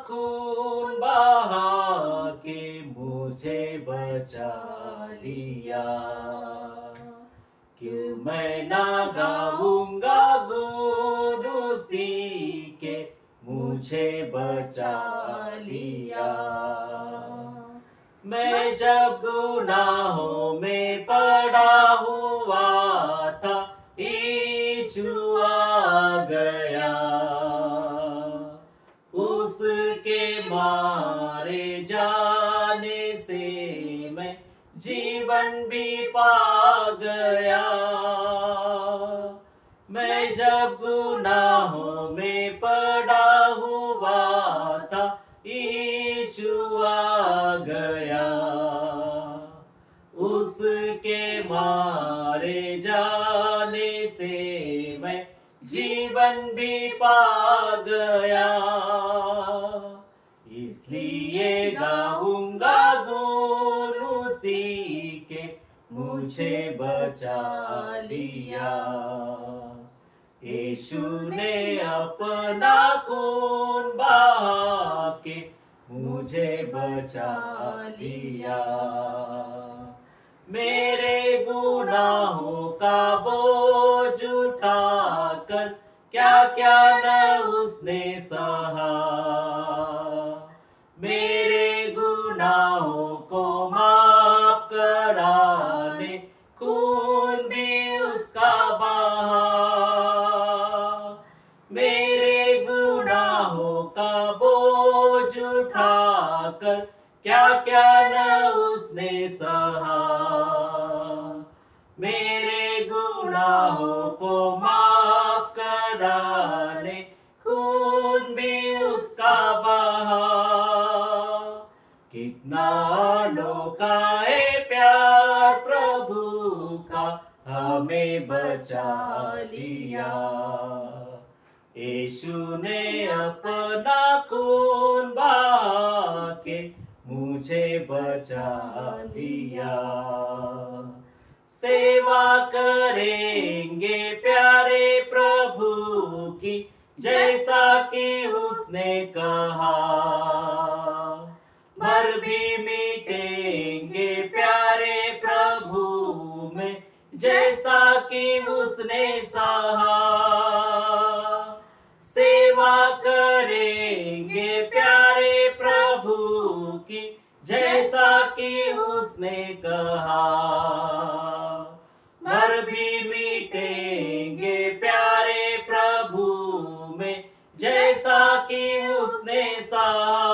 खून बहा के मुझे बचा लिया। क्यों मैं ना गाऊंगा गुण उसी के मुझे बचा लिया। मैं जब गुनाहों में पड़ा हुआ था, यीशु आ गया। उसके मारे जाने से मैं जीवन भी पा गया। मैं जब गुनाहों में पड़ा हुआ था, यीशु आ गया। उसके मारे जाने से मैं जीवन भी पा गया। इसलिए गाऊंगा गुण उसी के मुझे बचा लिया। यीशु ने अपना खून बहा के मुझे बचा लिया। मेरे गुनाहों का बोझ उठाकर क्या क्या न उसने सहा। मेरे गुनाहों को माफ कराने खून भी उसका बहा। मेरे गुनाहों का बोझ उठाकर क्या क्या न उसने सहा। मेरे गुनाहों को माफ कराने खून भी उसका बहा। कितना अनोखा है प्यार प्रभु का, हमें बचा लिया। यीशु ने अपना खून बहा के मुझे बचा लिया। सेवा करेंगे प्यारे प्रभु की, जैसा कि उसने कहा। मर भी मिटेंगे प्यारे प्रभु में, जैसा कि उसने सहा। सेवा करेंगे प्यारे प्रभु की, जैसा कि उसने कहा। मर भी मिटेंगे प्यारे प्रभु में, जैसा कि उसने सहा।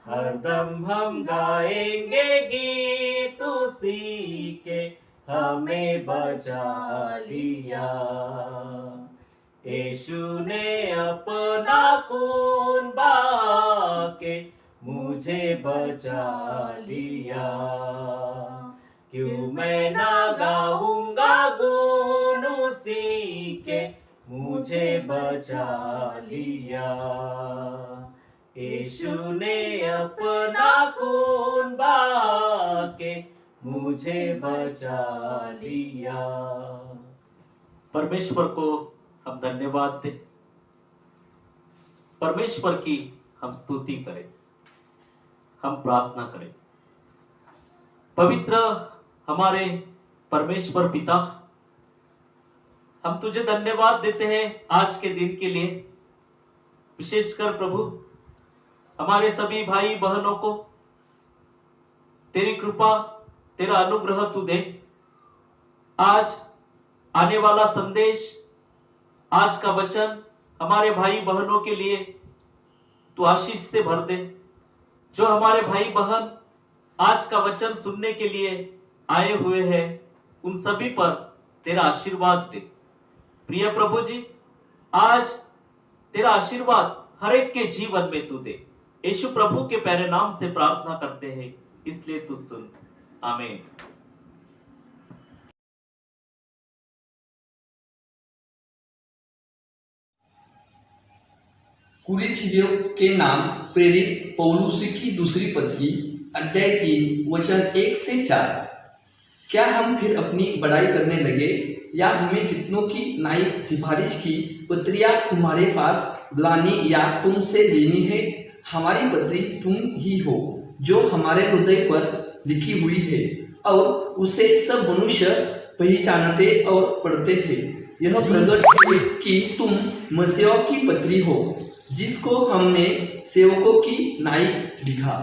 हरदम हम गाएंगे गीत उसी के, हमें बचा लिया। यीशु ने अपना खून बहा के मुझे बचा लिया। क्यों मैं ना गाऊंगा गुण उसी के मुझे बचा लिया। यीशु ने अपना खून बहा के मुझे बचा लिया। परमेश्वर को हम धन्यवाद दें, परमेश्वर की हम स्तुति करें, हम प्रार्थना करें। पवित्र हमारे परमेश्वर पिता, हम तुझे धन्यवाद देते हैं आज के दिन के लिए। विशेषकर प्रभु हमारे सभी भाई बहनों को तेरी कृपा, तेरा अनुग्रह तू दे। आज आने वाला संदेश, आज का वचन हमारे भाई बहनों के लिए तू आशीष से भर दे। जो हमारे भाई बहन आज का वचन सुनने के लिए आए हुए हैं, उन सभी पर तेरा आशीर्वाद दे। प्रिय प्रभु जी, आज तेरा आशीर्वाद हर एक के जीवन में तू दे। यीशु प्रभु के प्यारे नाम से प्रार्थना करते हैं, इसलिए तू सुन। आमीन। कुरिन्थियों के नाम प्रेरित पौलुस की दूसरी पत्री, अध्याय 3 वचन 1 से 4। क्या हम फिर अपनी बड़ाई करने लगे, या हमें कितनों की नई सिफारिश की पत्रियां तुम्हारे पास लानी या तुमसे लेनी है? हमारी पत्री तुम ही हो, जो हमारे हृदय पर लिखी हुई है, और उसे सब मनुष्य पहचानते और पढ़ते हैं। यह प्रकट है कि तुम मसीह की पत्री हो, जिसको हमने सेवकों की नाई लिखा,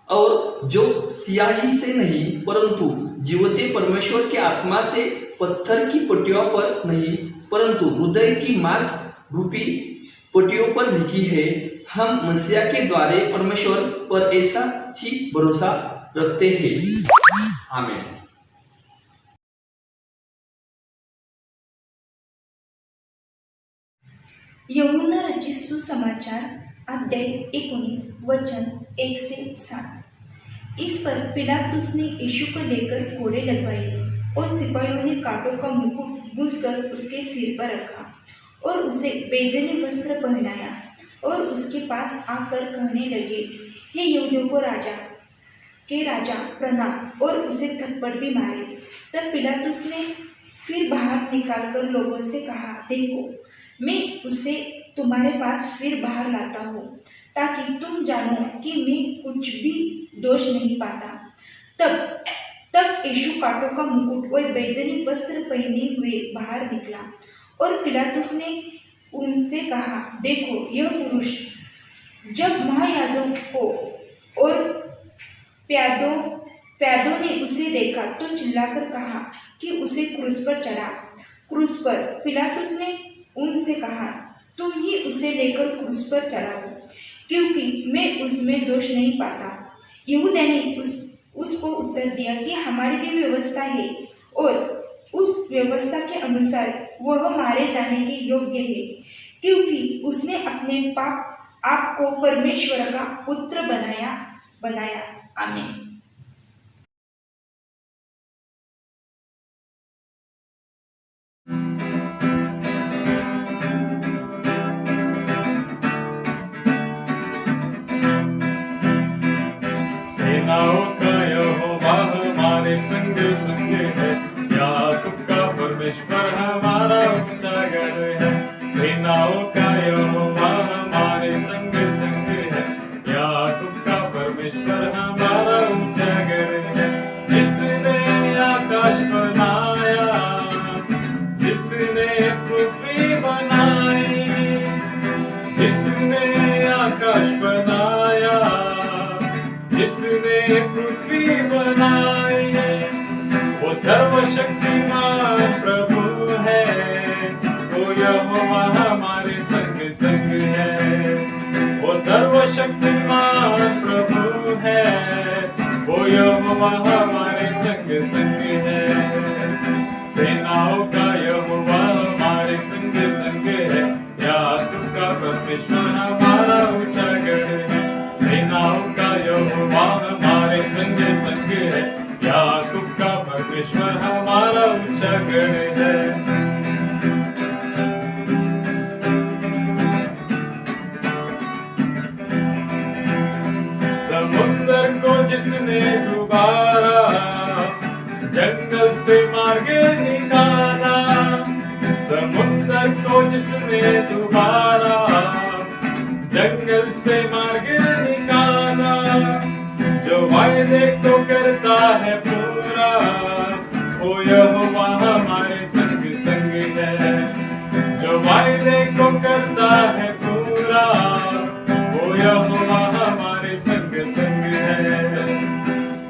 और जो स्याही से नहीं परंतु जीवते परमेश्वर के आत्मा से, पत्थर की पट्टियों पर नहीं परंतु हृदय की मांस रूपी पट्टियों पर लिखी है। हम मसीह के द्वारे परमेश्वर पर ऐसा ही भरोसा रखते हैं। आमीन। यूहन्ना रचित सुसमाचार अध्याय 19 वचन 1 से 7। इस पर पिलातुस ने यीशु को लेकर कोड़े लगवाए और सिपाहियों ने कांटों का मुकुट गूंथकर उसके सिर पर रखा और उसे बेज़नी वस्त्र पहनाया और उसके पास आकर कहने लगे, हे यहूदियों को राजा प्रणाम, और उसे थप्पड़ भी मारे। तब पिलातुस ने फिर बाहर निकालकर लोगों से कहा, देखो, मैं उसे तुम्हारे पास फिर बाहर लाता हूँ, ताकि तुम जानो कि मैं कुछ भी दोष नहीं पाता। तब यीशु कांटों का मुकुट और बेज़नी वस्त्र पहने हुए बाहर निकला, और पिलातुस ने उनसे कहा, देखो, यह पुरुष। जब महायाजकों और प्यादों ने उसे देखा तो चिल्लाकर कहा कि उसे क्रूस पर चढ़ा। क्रूस पर पिलातुस ने उनसे कहा, तुम ही उसे लेकर क्रूस पर चढ़ाओ, क्योंकि मैं उसमें दोष नहीं पाता। यहूदा ने उसको उत्तर दिया कि हमारी भी व्यवस्था है, और उस व्यवस्था के अनुसार वह मारे जाने के योग्य है, क्योंकि उसने अपने आप को परमेश्वर का पुत्र बनाया। आमीन। सेनाओं का यहोवा हमारे संग संग है, याकूब का परमेश्वर हमारा ऊंचा गढ़ है। सेनाओं का यहोवा हमारे संग संग है, याकूब का परमेश्वर हमारा ऊंचा गढ़ है। जिसने आकाश बनाया, जिसने पृथ्वी बनाई, जिसने आकाश बनाया, जिसने पृथ्वी बनाई, वो सर्वशक्तिमान प्रभु है, वो यहोवा हमारे संग संग है। वो सर्वशक्तिमान प्रभु है, वो यहोवा हमारे संग संग है। सेनाओं का यहोवा हमारे संग संग है, याकूब का परमेश्वर हमारा ऊंचा गढ़ है। सेनाओं का यहोवा हमारे संग संग है, याकूब का परमेश्वर हमारा ऊंचा गढ़ है। समुद्र को जिसने डुबारा, जंगल से मार्ग निकाला। समुद्र को जिसने डुबारा, जंगल से मार्ग निकाला। जो वायदे को करता है पूरा, वो यहोवा हमारे संग संग है। जो वायदे को करता है पूरा, वो यहोवा हमारे संग संग है।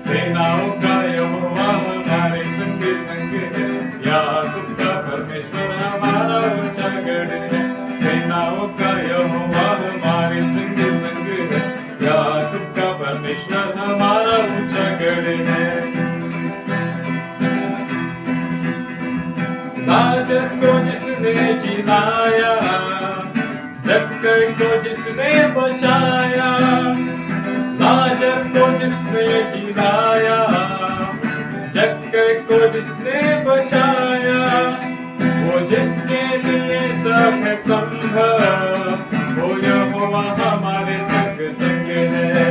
सेनाओं का यहोवा हमारे संग संग है, याकूब का परमेश्वर हमारा ऊंचा गढ़ है। सेनाओं का यहोवा हमारे संग संग है, याकूब का परमेश्वर हमारा ऊंचा गढ़ है। लाजर को जिसने जिलाया, जक्कर को जिसने बचाया। लाजर को जिसने जिलाया, जक्कर को जिसने बचाया। वो जिसके लिए सब है संभव, वो यहोवा हमारे संग संग है।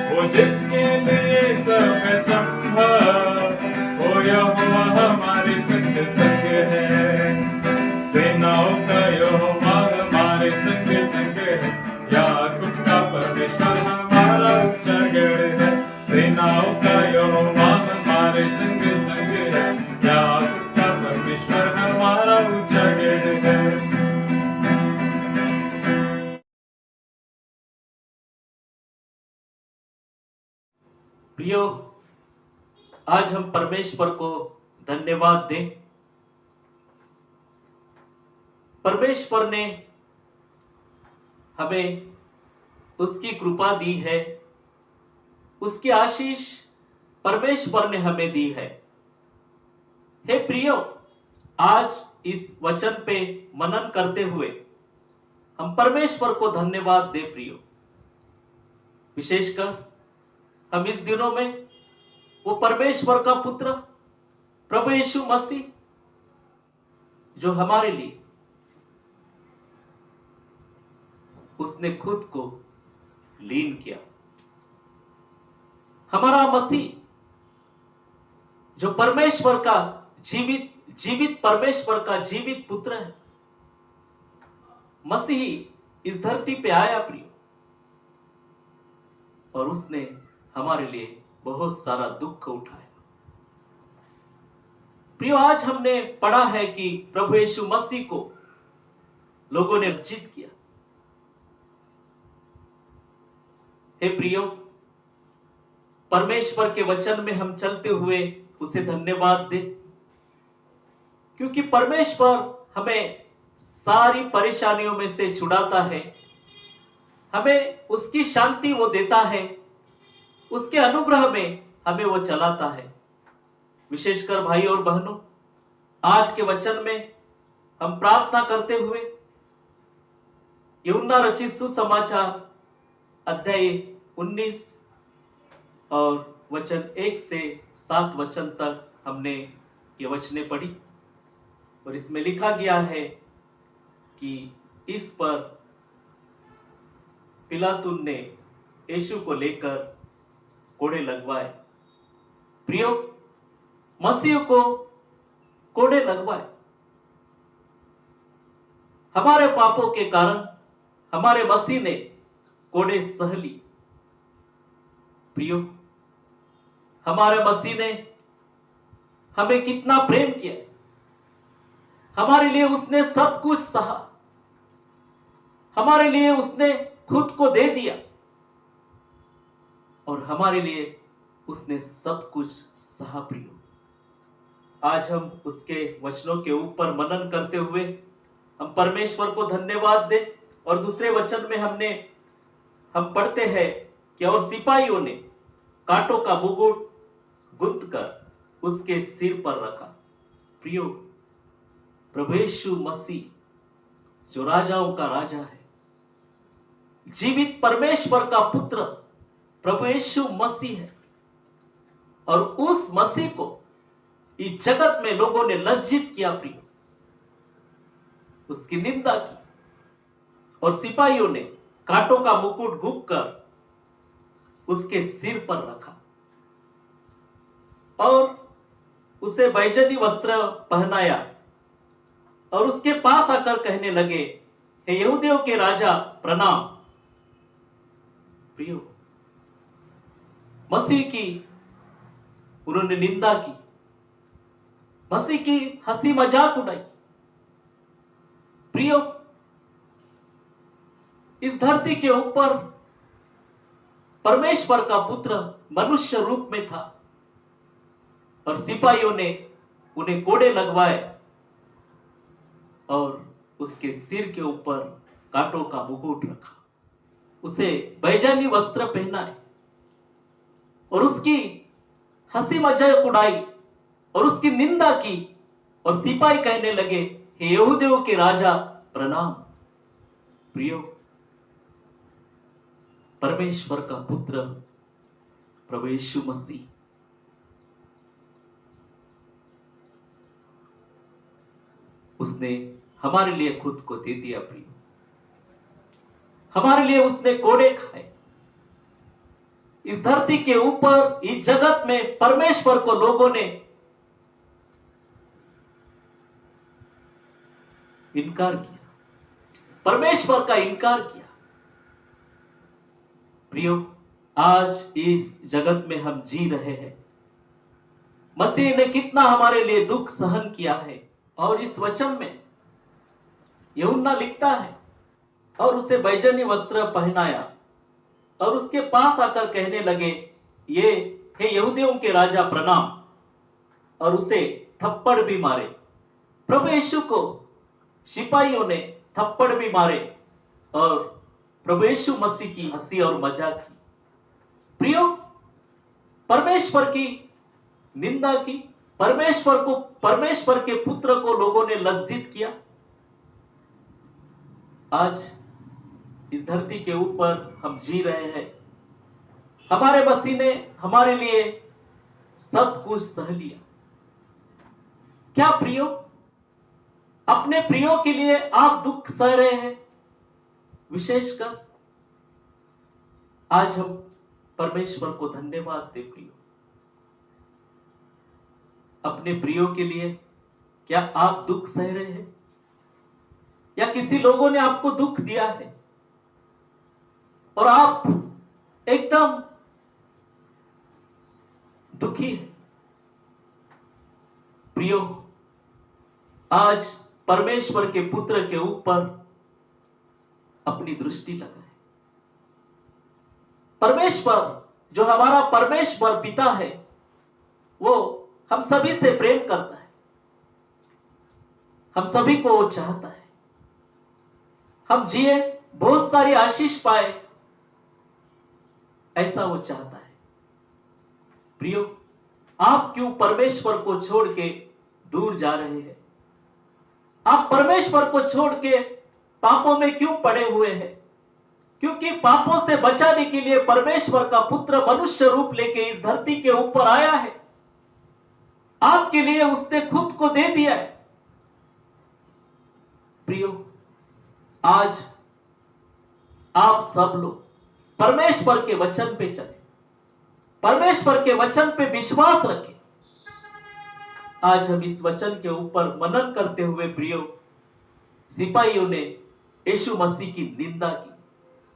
वो जिसके लिए सब है संभव, वो प्रियो, आज हम परमेश्वर को धन्यवाद दें। परमेश्वर ने हमें उसकी कृपा दी है, उसकी आशीष परमेश्वर ने हमें दी है। हे प्रियो, आज इस वचन पे मनन करते हुए हम परमेश्वर को धन्यवाद दे प्रियो। विशेषकर हम इस दिनों में वो परमेश्वर का पुत्र प्रभु यीशु मसीह जो हमारे लिए उसने खुद को लीन किया, हमारा मसीह जो परमेश्वर का जीवित परमेश्वर का जीवित पुत्र है, मसीह इस धरती पे आया प्रिय, और उसने हमारे लिए बहुत सारा दुख उठाया। प्रियो, आज हमने पढ़ा है कि प्रभु यीशु मसीह को लोगों ने जीत किया। हे प्रियो, परमेश्वर के वचन में हम चलते हुए उसे धन्यवाद दे, क्योंकि परमेश्वर हमें सारी परेशानियों में से छुड़ाता है, हमें उसकी शांति वो देता है, उसके अनुग्रह में हमें वो चलाता है। विशेषकर भाई और बहनों, आज के वचन में हम प्रार्थना करते हुए यूहन्ना रचित सुसमाचार अध्याय 19 और वचन 1 से 7 वचन तक हमने ये वचनें पढ़ी, और इसमें लिखा गया है कि इस पर पिलातुस ने यीशु को लेकर कोड़े लगवाए। प्रियो, मसीह को कोड़े लगवाए। हमारे पापों के कारण हमारे मसीह ने कोड़े सह लिए। प्रियो, हमारे मसीह ने हमें कितना प्रेम किया, हमारे लिए उसने सब कुछ सहा, हमारे लिए उसने खुद को दे दिया, और हमारे लिए उसने सब कुछ सहा। प्रियो, आज हम उसके वचनों के ऊपर मनन करते हुए हम परमेश्वर को धन्यवाद दे। और दूसरे वचन में हम पढ़ते हैं कि और सिपाहियों ने कांटों का मुकुट गुंथ कर उसके सिर पर रखा। प्रियो, प्रभु यीशु मसीह जो राजाओं का राजा है, जीवित परमेश्वर का पुत्र प्रभु यीशु मसीह है, और उस मसीह को इस जगत में लोगों ने लज्जित किया। प्रिय, उसकी निंदा की, और सिपाहियों ने कांटों का मुकुट घूंप कर उसके सिर पर रखा और उसे बैजनी वस्त्र पहनाया, और उसके पास आकर कहने लगे, हे यहूदियों के राजा प्रणाम। प्रियो, मसीह की उन्होंने निंदा की, मसीह की हंसी मजाक उड़ाई। प्रियो, इस धरती के ऊपर परमेश्वर का पुत्र मनुष्य रूप में था, और सिपाहियों ने उन्हें कोड़े लगवाए और उसके सिर के ऊपर कांटों का मुकुट रखा, उसे बैजानी वस्त्र पहनाए और उसकी हंसी मजाक उड़ाई और उसकी निंदा की, और सिपाही कहने लगे, हे यहूदियों के राजा प्रणाम। प्रियो, परमेश्वर का पुत्र प्रभु यीशु मसीह उसने हमारे लिए खुद को दे दिया। प्रिय, हमारे लिए उसने कोड़े खाए। इस धरती के ऊपर, इस जगत में परमेश्वर को लोगों ने इनकार किया, परमेश्वर का इनकार किया। प्रियो, आज इस जगत में हम जी रहे हैं, मसीह ने कितना हमारे लिए दुख सहन किया है, और इस वचन में यूहन्ना लिखता है, और उसे बैजनी वस्त्र पहनाया और उसके पास आकर कहने लगे, ये हे यहूदियों के राजा प्रणाम, और उसे थप्पड़ भी मारे। प्रभु यीशु को सिपाहियों ने थप्पड़ भी मारे और प्रभु यीशु मसीह की हंसी और मजाक की। प्रियो, परमेश्वर की निंदा की, परमेश्वर के पुत्र को लोगों ने लज्जित किया। आज इस धरती के ऊपर हम जी रहे हैं, हमारे मसीह ने हमारे लिए सब कुछ सह लिया। क्या प्रियो, अपने प्रियो के लिए आप दुख सह रहे हैं? विशेषकर आज हम परमेश्वर को धन्यवाद दे प्रियो। अपने प्रियो के लिए क्या आप दुख सह रहे हैं, या किसी लोगों ने आपको दुख दिया है और आप एकदम दुखी है? प्रियो, आज परमेश्वर के पुत्र के ऊपर अपनी दृष्टि लगाए। परमेश्वर, जो हमारा परमेश्वर पिता है, वो हम सभी से प्रेम करता है, हम सभी को वो चाहता है, हम जिए, बहुत सारी आशीष पाए, ऐसा वो चाहता है। प्रियो, आप क्यों परमेश्वर को छोड़ के दूर जा रहे हैं? आप परमेश्वर को छोड़ के पापों में क्यों पड़े हुए हैं? क्योंकि पापों से बचाने के लिए परमेश्वर का पुत्र मनुष्य रूप लेके इस धरती के ऊपर आया है। आपके लिए उसने खुद को दे दिया है। प्रियो, आज आप सब लोग परमेश्वर के वचन पे चले, परमेश्वर के वचन पे विश्वास रखें। आज हम इस वचन के ऊपर मनन करते हुए प्रियो, सिपाहियों ने यीशु मसीह की निंदा की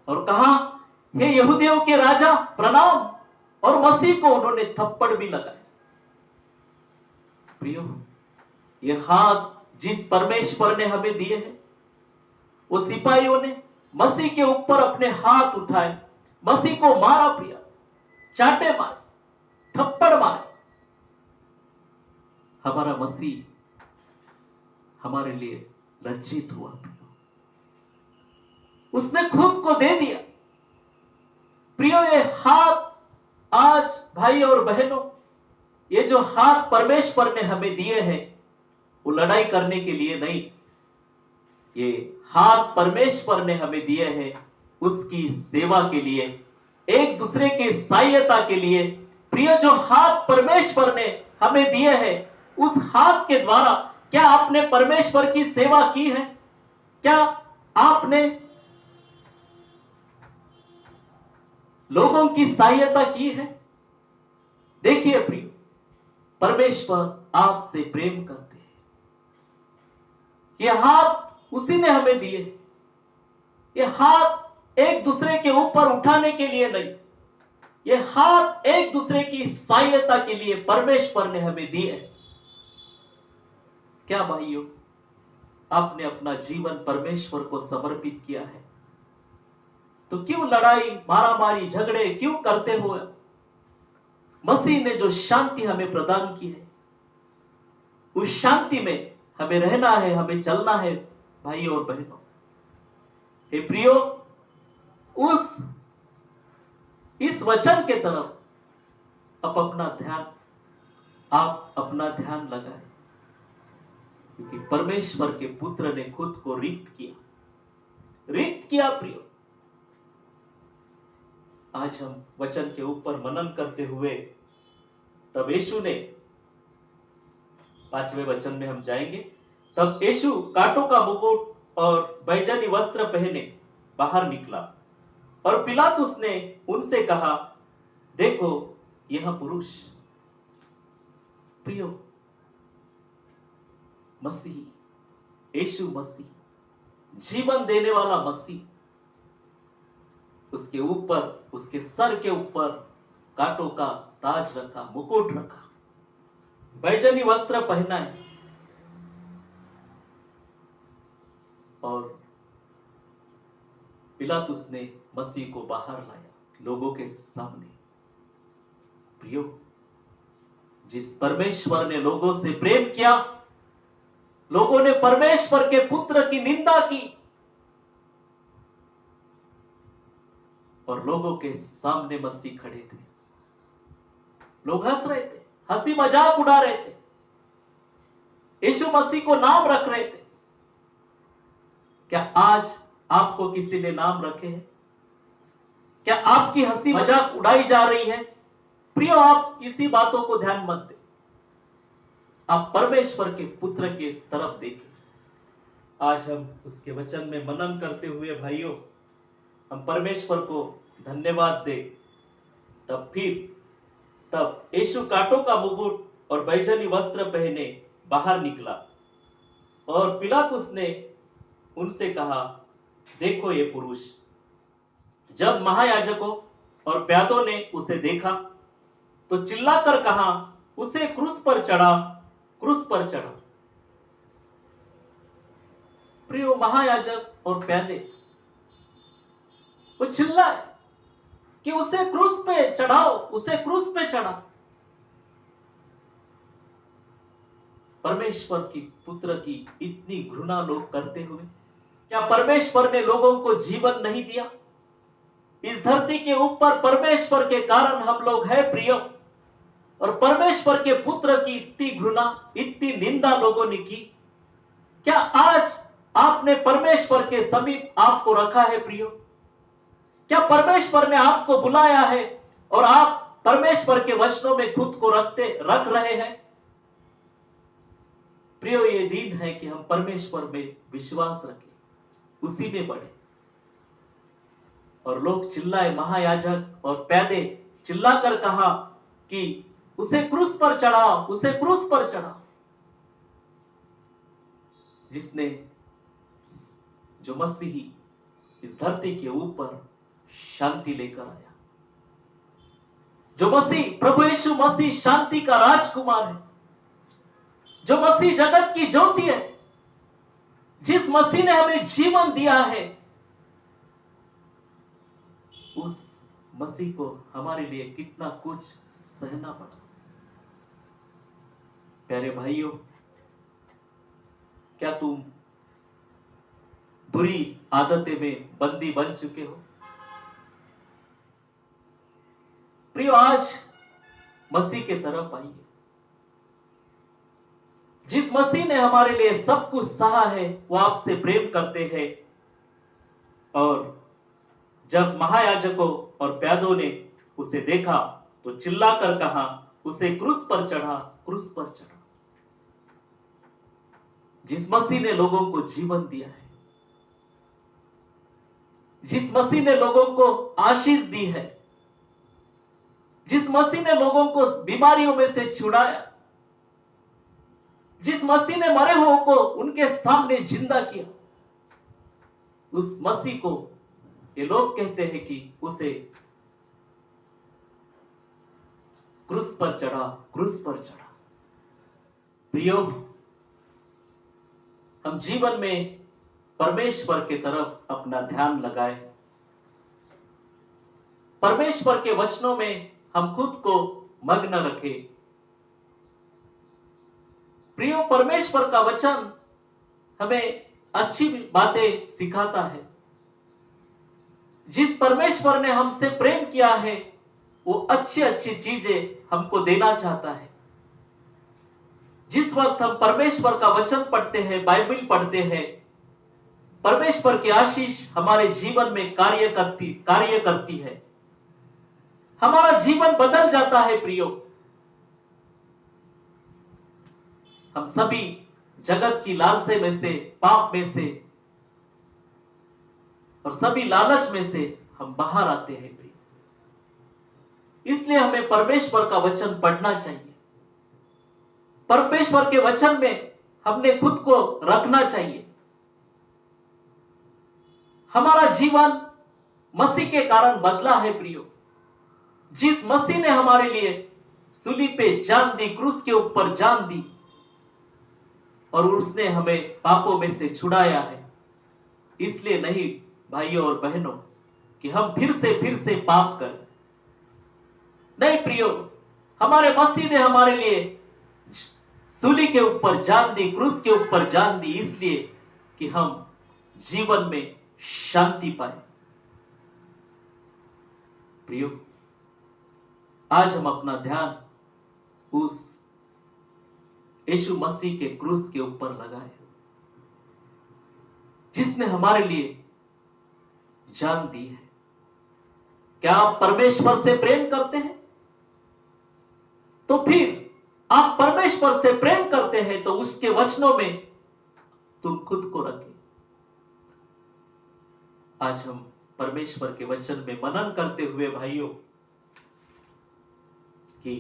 और कहा, हे यहूदियों के राजा प्रणाम, और मसीह को उन्होंने थप्पड़ भी लगाए। प्रियो, ये हाथ जिस परमेश्वर ने हमें दिए हैं, वो सिपाहियों ने मसीह के ऊपर अपने हाथ उठाए, मसीह को मारा प्रिया, चाटे मारे, थप्पड़ मारे। हमारा मसीह हमारे लिए लज्जित हुआ प्रियो, उसने खुद को दे दिया। प्रियो, ये हाथ आज भाई और बहनों, ये जो हाथ परमेश्वर ने हमें दिए हैं, वो लड़ाई करने के लिए नहीं, ये हाथ परमेश्वर ने हमें दिए हैं उसकी सेवा के लिए, एक दूसरे के सहायता के लिए। प्रिय, जो हाथ परमेश्वर ने हमें दिए हैं, उस हाथ के द्वारा क्या आपने परमेश्वर की सेवा की है? क्या आपने लोगों की सहायता की है? देखिए प्रिय, परमेश्वर आपसे प्रेम करते हैं। ये हाथ उसी ने हमें दिए। ये हाथ एक दूसरे के ऊपर उठाने के लिए नहीं, ये हाथ एक दूसरे की सहायता के लिए परमेश्वर ने हमें दिए हैं। क्या भाइयों, आपने अपना जीवन परमेश्वर को समर्पित किया है? तो क्यों लड़ाई, मारामारी, झगड़े क्यों करते हो? मसीह ने जो शांति हमें प्रदान की है, उस शांति में हमें रहना है, हमें चलना है भाइयों और बहनों। हे प्रियो, इस वचन के तरफ आप अपना ध्यान लगाएं, क्योंकि परमेश्वर के पुत्र ने खुद को रिक्त किया प्रियो। आज हम वचन के ऊपर मनन करते हुए, तब यीशु ने, 5वें वचन में हम जाएंगे, तब यीशु कांटों का मुकुट और बैजनी वस्त्र पहने बाहर निकला, और पिलातुस ने उनसे कहा, देखो यह पुरुष। प्रियो, मसीह, यीशु मसीह, जीवन देने वाला मसीह, उसके ऊपर, उसके सर के ऊपर कांटों का ताज रखा, मुकुट रखा, बैजनी वस्त्र पहना है, और पिलातुस ने मसीह को बाहर लाया लोगों के सामने। प्रियो, जिस परमेश्वर ने लोगों से प्रेम किया, लोगों ने परमेश्वर के पुत्र की निंदा की और लोगों के सामने मसीह खड़े थे। लोग हंस रहे थे, हंसी मजाक उड़ा रहे थे, यीशु मसीह को नाम रख रहे थे। क्या आज आपको किसी ने नाम रखे हैं? क्या आपकी हंसी मजाक उड़ाई जा रही है? प्रियो, आप इसी बातों को ध्यान मत दें, आप परमेश्वर के पुत्र के तरफ देखें। आज हम उसके वचन में मनन करते हुए भाइयों, हम परमेश्वर को धन्यवाद दें। तब यीशु कांटों का मुकुट और बैजनी वस्त्र पहने बाहर निकला और पिलातुस ने उनसे कहा, देखो ये पुरुष। जब महायाजकों और प्यादों ने उसे देखा तो चिल्लाकर कहा, उसे क्रूस पर चढ़ा, क्रूस पर चढ़ा। प्रियो, महायाजक और प्यादे वो चिल्लाए कि उसे क्रूस पे चढ़ाओ, उसे क्रूस पे चढ़ा। परमेश्वर की पुत्र की इतनी घृणा लोग करते हुए, क्या परमेश्वर ने लोगों को जीवन नहीं दिया? इस धरती के ऊपर परमेश्वर के कारण हम लोग हैं प्रियो, और परमेश्वर के पुत्र की इतनी घृणा, इतनी निंदा लोगों ने की। क्या आज आपने परमेश्वर के समीप आपको रखा है प्रियो? क्या परमेश्वर ने आपको बुलाया है और आप परमेश्वर के वचनों में खुद को रख रहे हैं? प्रियो, ये दिन है कि हम परमेश्वर में विश्वास रखें, उसी में बढ़े। और लोग चिल्लाए, महायाजक और प्यादे चिल्लाकर कहा कि उसे क्रूस पर चढ़ाओ, उसे क्रूस पर चढ़ाओ। जो मसीही इस धरती के ऊपर शांति लेकर आया, जो मसीह, प्रभु यीशु मसीह शांति का राजकुमार है, जो मसीह जगत की ज्योति है, जिस मसीह ने हमें जीवन दिया है, उस मसीह को हमारे लिए कितना कुछ सहना पड़ा। प्यारे भाइयों, क्या तुम बुरी आदतें में बंदी बन चुके हो? प्रियो, आज मसीह के तरफ आइए। जिस मसीह ने हमारे लिए सब कुछ सहा है, वो आपसे प्रेम करते हैं। और जब महायाजकों और प्यादों ने उसे देखा तो चिल्लाकर कहा, उसे क्रूस पर चढ़ा, क्रूस पर चढ़ा। जिस मसीह ने लोगों को जीवन दिया है, जिस मसीह ने लोगों को आशीष दी है, जिस मसीह ने लोगों को बीमारियों में से छुड़ाया, जिस मसीह ने मरे हुओं को उनके सामने जिंदा किया, उस मसीह को ये लोग कहते हैं कि उसे क्रूस पर चढ़ा, क्रूस पर चढ़ा। प्रियो, हम जीवन में परमेश्वर के तरफ अपना ध्यान लगाए, परमेश्वर के वचनों में हम खुद को मग्न रखें। प्रियो, परमेश्वर का वचन हमें अच्छी बातें सिखाता है। जिस परमेश्वर ने हमसे प्रेम किया है, वो अच्छी अच्छी चीजें हमको देना चाहता है। जिस वक्त हम परमेश्वर का वचन पढ़ते हैं, बाइबल पढ़ते हैं, परमेश्वर की आशीष हमारे जीवन में कार्य करती है, हमारा जीवन बदल जाता है। प्रियो, हम सभी जगत की लालसे में से, पाप में से और सभी लालच में से हम बाहर आते हैं प्रिय। इसलिए हमें परमेश्वर का वचन पढ़ना चाहिए, परमेश्वर के वचन में हमने खुद को रखना चाहिए। हमारा जीवन मसीह के कारण बदला है प्रियो। जिस मसीह ने हमारे लिए सूली पे जान दी, क्रूस के ऊपर जान दी, और उसने हमें पापों में से छुड़ाया है। इसलिए नहीं भाइयों और बहनों कि हम फिर से पाप करें। नहीं प्रियो, हमारे मसीह ने हमारे लिए सूली के ऊपर जान दी, क्रूस के ऊपर जान दी, इसलिए कि हम जीवन में शांति पाए। प्रियो, आज हम अपना ध्यान उस यीशु मसीह के क्रूस के ऊपर लगाए, जिसने हमारे लिए जान दी है। क्या आप परमेश्वर से प्रेम करते हैं? तो फिर आप परमेश्वर से प्रेम करते हैं तो उसके वचनों में तुम खुद को रखें। आज हम परमेश्वर के वचन में मनन करते हुए भाइयों कि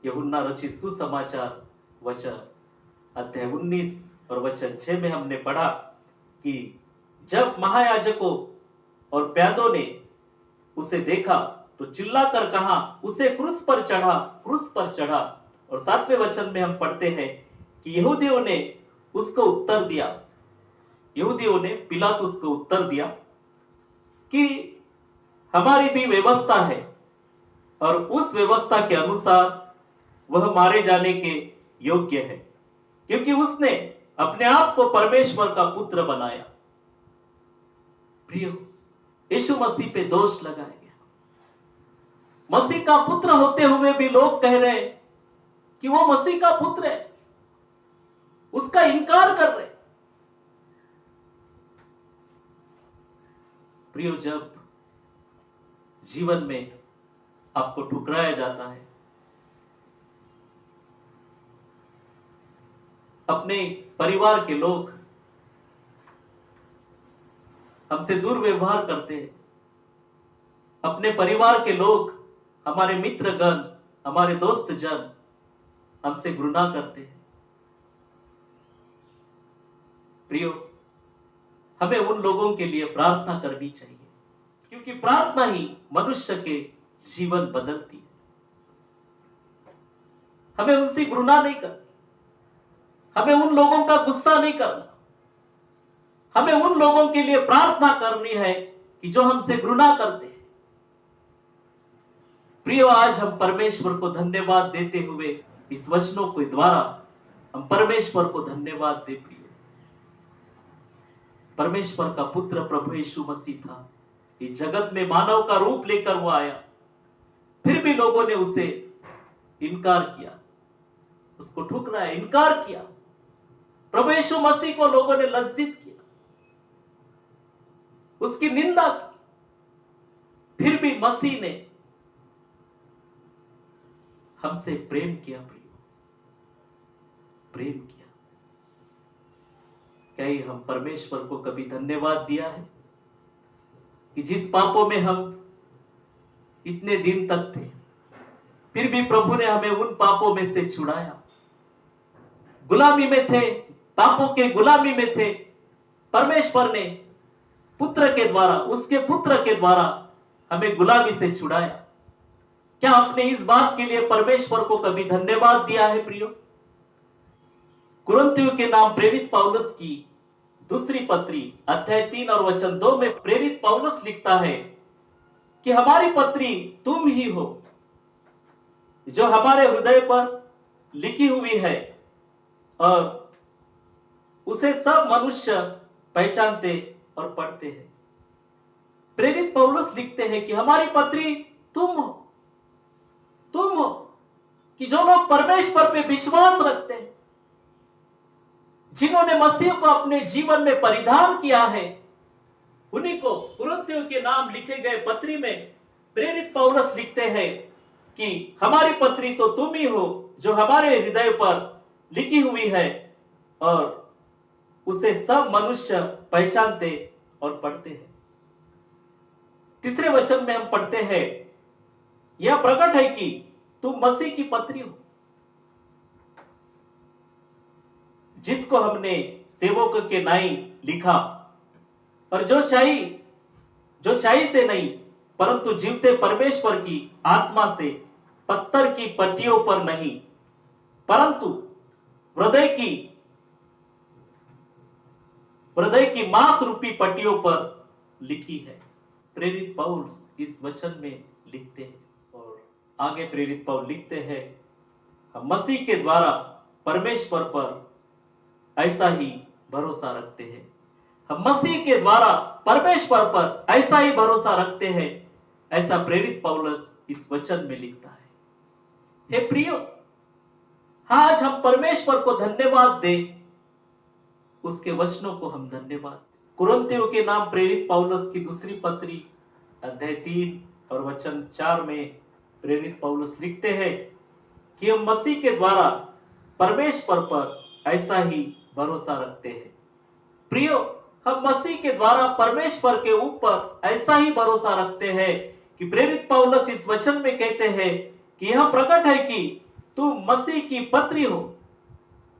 यूहन्ना रचित सुसमाचार वचन अध्याय 19 और वचन 6 में हमने पढ़ा कि जब महायाजकों और प्यादों ने उसे देखा तो चिल्लाकर कहा, उसे क्रूस पर चढ़ा, क्रूस पर चढ़ा। और 7वें वचन में हम पढ़ते हैं कि यहूदियों ने उसको उत्तर दिया, यहूदियों ने पिलातुस को उत्तर दिया कि हमारी भी व्यवस्था है और उस व्यवस्था के अनुसार वह मारे जाने के योग्य है, क्योंकि उसने अपने आप को परमेश्वर का पुत्र बनाया। प्रियो, यीशु मसीह पे दोष लगाया गया। मसीह का पुत्र होते हुए भी लोग कह रहे हैं कि वो मसीह का पुत्र है, उसका इनकार कर रहे। प्रियो, जब जीवन में आपको ठुकराया जाता है, अपने परिवार के लोग हमसे दुर्व्यवहार करते हैं, अपने परिवार के लोग, हमारे मित्रगण, हमारे दोस्त जन हमसे घृणा करते हैं। प्रियो, हमें उन लोगों के लिए प्रार्थना करनी चाहिए, क्योंकि प्रार्थना ही मनुष्य के जीवन बदलती है। हमें उनसे घृणा नहीं करनी, हमें उन लोगों का गुस्सा नहीं करना, हमें उन लोगों के लिए प्रार्थना करनी है कि जो हमसे घृणा करते हैं। प्रियो, आज हम परमेश्वर को धन्यवाद देते हुए इस वचनों के द्वारा हम परमेश्वर को धन्यवाद दे। प्रियो, परमेश्वर का पुत्र प्रभु यीशु मसीह था, इस जगत में मानव का रूप लेकर वो आया, फिर भी लोगों ने उसे इनकार किया, उसको ठुकराया, इनकार किया। प्रभु यीशु मसीह को लोगों ने लज्जित किया, उसकी निंदा की, फिर भी मसीह ने हमसे प्रेम किया। प्रियो, प्रेम किया। क्या ही हम परमेश्वर को कभी धन्यवाद दिया है कि जिस पापों में हम इतने दिन तक थे, फिर भी प्रभु ने हमें उन पापों में से छुड़ाया। गुलामी में थे, पापों के गुलामी में थे, परमेश्वर ने पुत्र के द्वारा, उसके पुत्र के द्वारा हमें गुलामी से छुड़ाया। क्या आपने इस बात के लिए परमेश्वर को कभी धन्यवाद दिया है? प्रियो, कुरिन्थियों के नाम प्रेरित पौलुस की दूसरी पत्री अध्याय 3 और वचन 2 में प्रेरित पौलुस लिखता है कि हमारी पत्री तुम ही हो, जो हमारे हृदय पर लिखी हुई है और उसे सब मनुष्य पहचानते और पढ़ते हैं। प्रेरित पौलुस लिखते हैं कि हमारी पत्री तुम हो, तुम हो, कि जो लोग परमेश्वर पे विश्वास रखते हैं, जिन्होंने मसीह को अपने जीवन में परिधान किया है, उन्हीं को कुरिन्थियों के नाम लिखे गए पत्री में प्रेरित पौलुस लिखते हैं कि हमारी पत्री तो तुम ही हो, जो हमारे हृदय पर लिखी हुई है और उसे सब मनुष्य पहचानते और पढ़ते हैं। तीसरे वचन में हम पढ़ते हैं, यह प्रकट है कि तुम मसीह की पत्री हो, जिसको हमने सेवक के नाई लिखा, और जो शाही से नहीं परंतु जीवते परमेश्वर की आत्मा से, पत्थर की पट्टियों पर नहीं परंतु हृदय की मांस रूपी पट्टियों पर लिखी है। प्रेरित पौलुस इस वचन में लिखते हैं और आगे प्रेरित पौल लिखते हैं, हम मसीह के द्वारा परमेश्वर पर ऐसा ही भरोसा रखते हैं। हम मसीह के द्वारा परमेश्वर पर ऐसा ही भरोसा रखते हैं। ऐसा प्रेरित पौलुस इस वचन में लिखता है। हे प्रियो, आज हम परमेश्वर को धन्यवाद दें, उसके वचनों को हम धन्यवाद। कुरिन्थियों के नाम प्रेरित पौलुस की दूसरी पत्री अध्याय 3 और वचन 4 में प्रेरित पौलुस लिखते हैं कि हम मसीह के द्वारा परमेश्वर पर ऐसा ही भरोसा रखते हैं। प्रियो, हम मसीह के द्वारा परमेश्वर के ऊपर ऐसा ही भरोसा रखते हैं कि प्रेरित पौलुस इस वचन में कहते हैं कि यह प्रकट है कि तू मसीह की पत्री हो।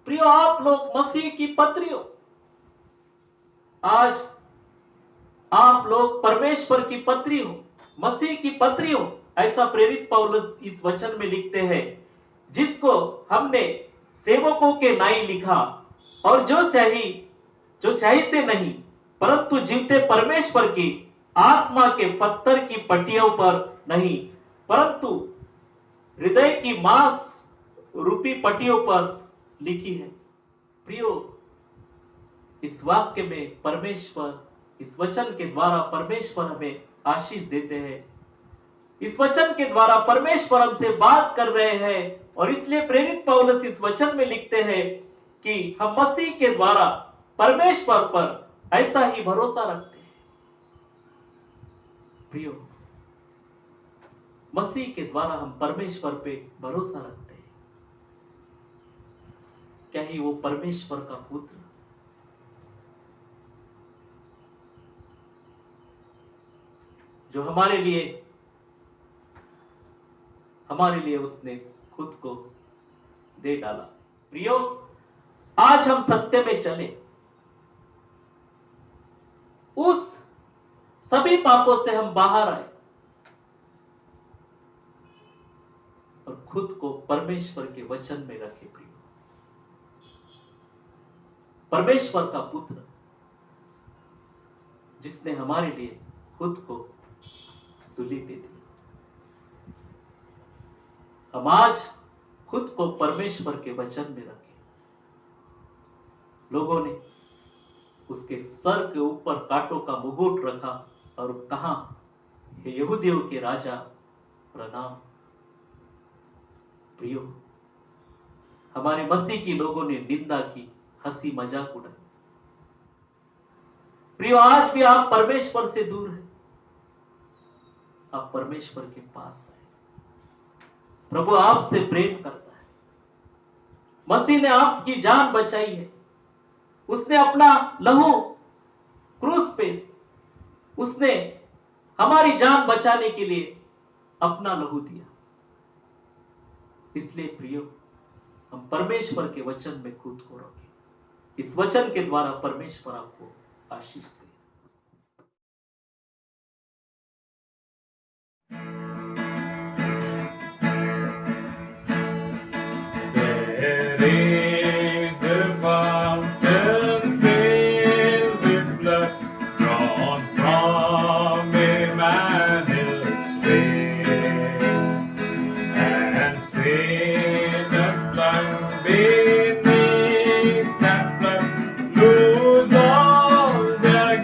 प्रियो, आप लोग मसीह की पत्री हो। आज आप लोग परमेश्वर की पत्री हो, मसीह की पत्री हो। ऐसा प्रेरित पौलुस इस वचन में लिखते हैं, जिसको हमने सेवकों के नाई लिखा, और जो स्याही से नहीं परंतु जीवते परमेश्वर की आत्मा के पत्थर की पट्टियों पर नहीं, परंतु हृदय की मांस रूपी पट्टियों पर लिखी है। प्रियो, इस वाक्य में परमेश्वर, इस वचन के द्वारा परमेश्वर हमें आशीष देते हैं। इस वचन के द्वारा परमेश्वर हमसे बात कर रहे हैं, और इसलिए प्रेरित पौलुस इस वचन में लिखते हैं कि हम मसीह के द्वारा परमेश्वर पर ऐसा ही भरोसा रखते हैं। प्रियो, मसीह के द्वारा हम परमेश्वर पे भरोसा रखते हैं। क्या ही वो परमेश्वर का पुत्र, जो हमारे लिए उसने खुद को दे डाला। प्रियो, आज हम सत्य में चले, उस सभी पापों से हम बाहर आए और खुद को परमेश्वर के वचन में रखे। प्रियो, परमेश्वर का पुत्र जिसने हमारे लिए खुद को सूली पे दी, हम आज खुद को परमेश्वर के वचन में रखें। लोगों ने उसके सर के ऊपर कांटों का मुकुट रखा और कहा, हे यहूदियों के राजा प्रणाम। प्रियो, हमारे मसीह की लोगों ने निंदा की, हंसी मजाक उड़ाई। प्रियो, आज भी आप परमेश्वर से दूर हैं, आप परमेश्वर के पास हैं। प्रभु आपसे प्रेम करता है। मसीह ने आपकी जान बचाई है। उसने अपना लहू क्रूस पे, उसने हमारी जान बचाने के लिए अपना लहू दिया। इसलिए प्रियो, हम परमेश्वर के वचन में खुद को रखें। इस वचन के द्वारा परमेश्वर आपको आशीष दे। There is a fountain filled with blood, drawn from Emmanuel's vein, and sinners plunged beneath that flood lose all their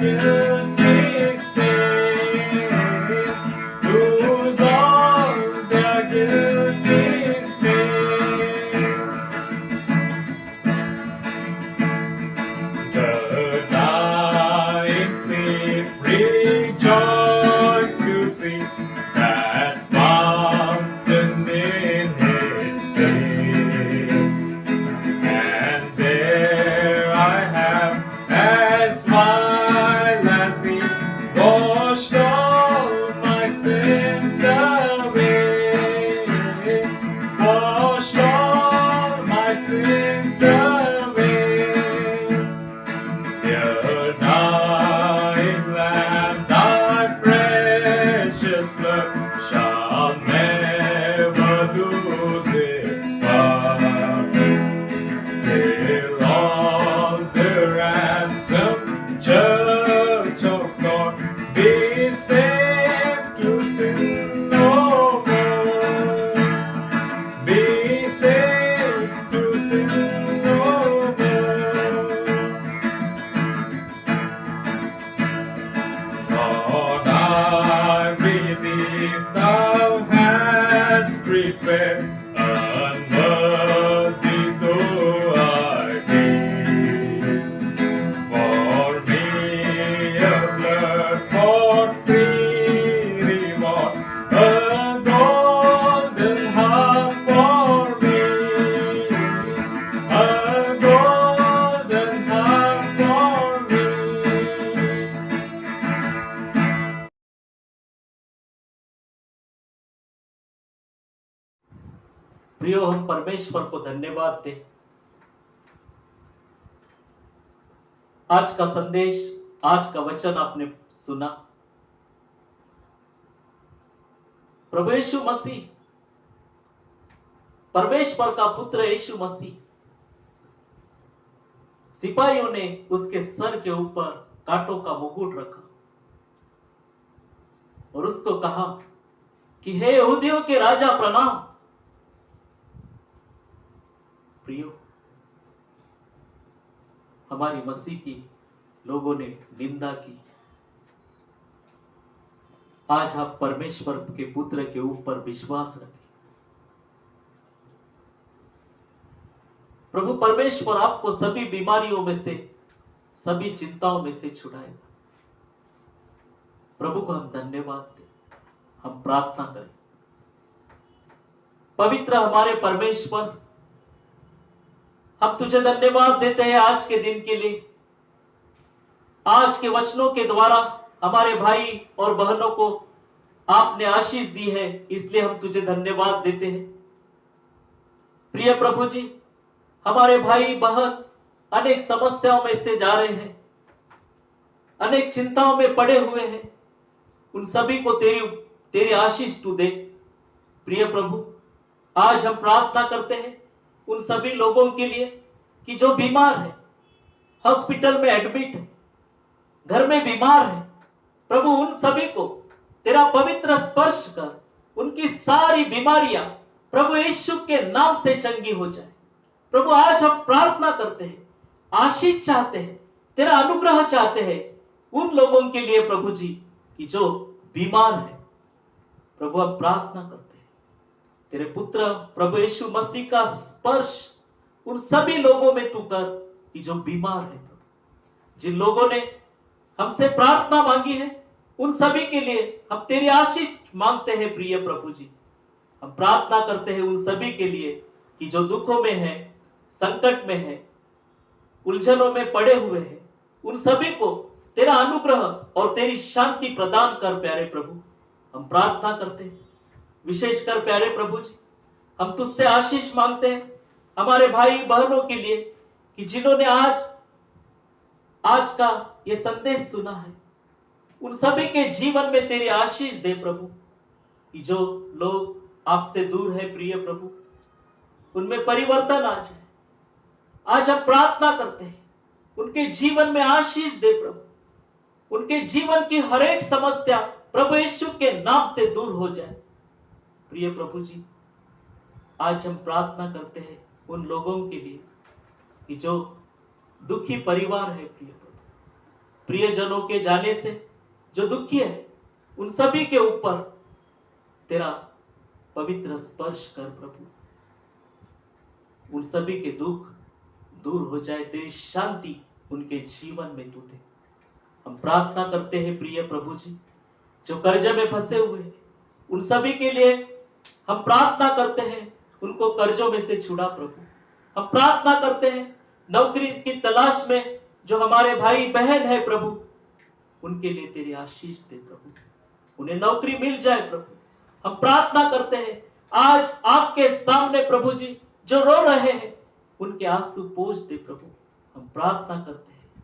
प्रियो, हम परमेश्वर को धन्यवाद दे। आज का संदेश, आज का वचन आपने सुना। प्रभु यीशु मसीह, परमेश्वर का पुत्र यीशु मसीह, सिपाहियों ने उसके सर के ऊपर कांटों का मुकुट रखा और उसको कहा कि हे यहूदियों के राजा प्रणाम। प्रियो, हमारी मसीह की लोगों ने निंदा की। आज आप परमेश्वर के पुत्र के ऊपर विश्वास रखें। प्रभु परमेश्वर आपको सभी बीमारियों में से, सभी चिंताओं में से छुड़ाएगा। प्रभु को हम धन्यवाद दें, हम प्रार्थना करें। पवित्र हमारे परमेश्वर, हम तुझे धन्यवाद देते हैं आज के दिन के लिए। आज के वचनों के द्वारा हमारे भाई और बहनों को आपने आशीष दी है, इसलिए हम तुझे धन्यवाद देते हैं। प्रिय प्रभु जी, हमारे भाई बहन अनेक समस्याओं में से जा रहे हैं, अनेक चिंताओं में पड़े हुए हैं। उन सभी को तेरी आशीष तू दे। प्रिय प्रभु, आज हम प्रार्थना करते हैं उन सभी लोगों के लिए कि जो बीमार है, हॉस्पिटल में एडमिट है, घर में बीमार है। प्रभु, उन सभी को तेरा पवित्र स्पर्श कर उनकी सारी बीमारियां प्रभु यीशु के नाम से चंगी हो जाए। प्रभु, आज हम प्रार्थना करते हैं, आशीष चाहते हैं, तेरा अनुग्रह चाहते हैं उन लोगों के लिए प्रभु जी कि जो बीमार है। प्रभु, हम प्रार्थना करते हैं तेरे पुत्र प्रभु यीशु मसीह का स्पर्श उन सभी लोगों में तू कर कि जो बीमार है। प्रभु, जिन लोगों ने हमसे प्रार्थना मांगी है उन सभी के लिए हम तेरी आशीष मांगते हैं। प्रिय प्रभु जी, हम प्रार्थना करते हैं उन सभी के लिए कि जो दुखों में है, संकट में है, उलझनों में पड़े हुए हैं, उन सभी को तेरा अनुग्रह और तेरी शांति प्रदान कर। प्यारे प्रभु, हम प्रार्थना करते हैं विशेषकर प्यारे प्रभु जी, हम तुझसे आशीष मांगते हैं हमारे भाई बहनों के लिए कि जिन्होंने आज का ये संदेश सुना है, उन सभी के जीवन में तेरी आशीष दे प्रभु। कि जो लोग आपसे दूर है प्रिय प्रभु, उनमें परिवर्तन आ जाए। आज हम प्रार्थना करते हैं उनके जीवन में आशीष दे प्रभु। उनके जीवन की हर एक समस्या प्रभु यीशु के नाम से दूर हो जाए। प्रिय प्रभु जी, आज हम प्रार्थना करते हैं उन लोगों के लिए कि जो दुखी परिवार है प्रिय प्रभु, प्रियजनों के जाने से जो दुखी है, उन सभी के ऊपर तेरा पवित्र स्पर्श कर प्रभु। उन सभी के दुख दूर हो जाए, तेरी शांति उनके जीवन में तू दे। हम प्रार्थना करते हैं प्रिय प्रभु जी, जो कर्ज में फंसे हुए हैं उन सभी के लिए हम प्रार्थना करते हैं, उनको कर्जों में से छुड़ा प्रभु। हम प्रार्थना करते हैं नौकरी की तलाश में जो हमारे भाई बहन है प्रभु, उनके लिए तेरी आशीष दे प्रभु, उन्हें नौकरी मिल जाए प्रभु। हम प्रार्थना करते हैं आज आपके सामने प्रभु जी जो रो रहे हैं उनके आंसू पोंछ दे प्रभु। हम प्रार्थना करते हैं,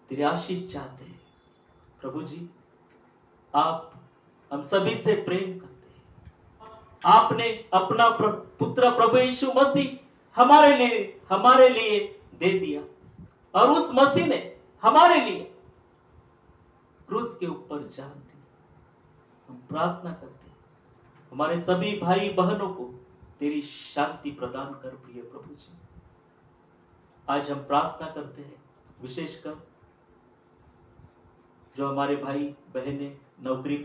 तेरी आशीष चाहते हैं प्रभु जी। आप हम सभी से प्रेम करते हैं। आपने अपना पुत्र प्रभु यीशु मसीह हमारे लिए दे दिया और उस मसीह ने हमारे लिए क्रूस के ऊपर जान दी। हम प्रार्थना करते हैं हमारे सभी भाई बहनों को तेरी शांति प्रदान कर प्रिय प्रभु जी। आज हम प्रार्थना करते हैं विशेषकर जो हमारे भाई बहनें नौकरी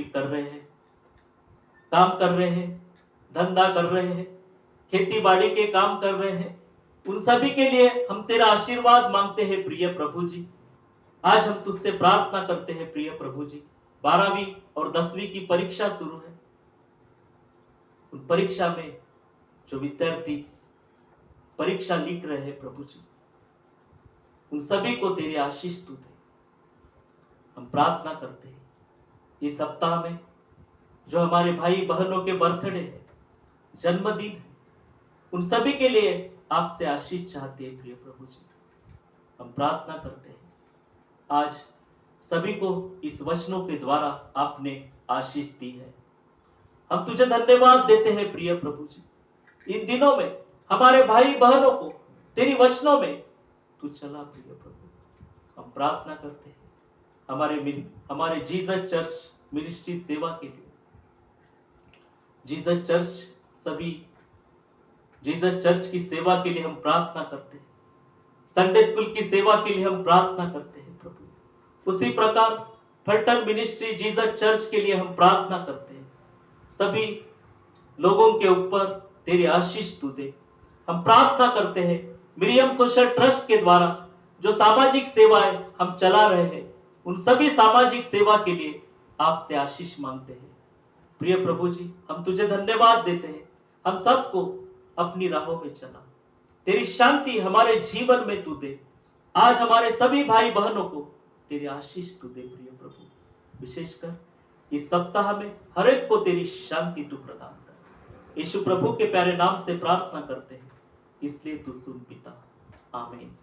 कर रहे हैं, काम कर रहे हैं, धंधा कर रहे हैं, खेती बाड़ी के काम कर रहे हैं, उन सभी के लिए हम तेरा आशीर्वाद मांगते हैं प्रिय प्रभु जी। आज हम तुझसे प्रार्थना करते हैं प्रिय प्रभु जी, 12वीं और 10वीं की परीक्षा शुरू है। उन परीक्षा में जो विद्यार्थी परीक्षा लिख रहे हैं प्रभु जी, उन सभी को तेरी आशीष तू दे। हम प्रार्थना करते हैं इस सप्ताह में जो हमारे भाई बहनों के बर्थडे है, जन्मदिन है, उन सभी के लिए आपसे आशीष चाहते हैं प्रिय प्रभु जी। हम प्रार्थना करते हैं आज सभी को इस वचनों के द्वारा आपने आशीष दी है। हम तुझे धन्यवाद देते हैं प्रिय प्रभु जी। इन दिनों में हमारे भाई बहनों को तेरी वचनों में तू चला प्रिय प्रभु। हम प्रार्थना करते हैं हमारे जीसस चर्च मिनिस्ट्री सेवा के लिए, जीसस चर्च की सेवा के लिए हम प्रार्थना करते हैं। संडे स्कूल की सेवा के लिए हम प्रार्थना करते हैं प्रभु। उसी प्रकार फल्टन मिनिस्ट्री जीसस चर्च के लिए हम प्रार्थना करते हैं। सभी लोगों के ऊपर तेरी आशीष तू दे। हम प्रार्थना करते हैं मिरियम सोशल ट्रस्ट के द्वारा जो सामाजिक सेवाएं हम चला रहे हैं, उन सभी सामाजिक सेवा के लिए आपसे आशीष मांगते हैं प्रिय प्रभु जी। हम तुझे धन्यवाद देते हैं। हम सबको अपनी राहों में चला, तेरी शांति हमारे जीवन में तू दे। आज हमारे सभी भाई बहनों को तेरी आशीष तू दे प्रिय प्रभु। विशेषकर इस सप्ताह में हर एक को तेरी शांति तू प्रदान कर। यीशु प्रभु के प्यारे नाम से प्रार्थना करते हैं, इसलिए तू सुन पिता। आमीन।